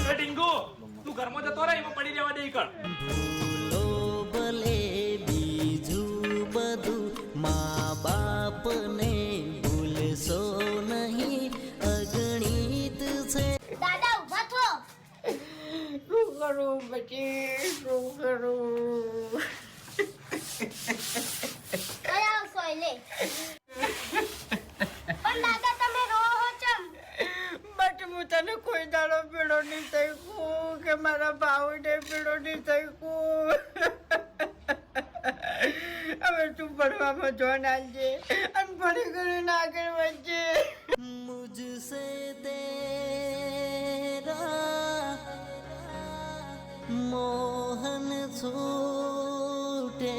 એ ડીંગુ તું ઘરમાં જતો રહે એમાં પડી રહેવા દે ઈ કર ભૂલો ભલે બીજું બધું મા બાપને ભૂલશો નહીં અગણિત છે. દાદા ઉભા થો. શું કરું બચી, શું કરું? કઈ આવશો લે. પણ દાદા તમે રોહો ચમ? બટ હું તને કોઈ દાડો પીળો નહીં થયું કે મારા ભાવને પીળો નહીં થયું. હવે તું ભણવામાં જોન આલજે અને ભણી કરીને આગળ વધજે. મુझसे तेरा मोहन छूटे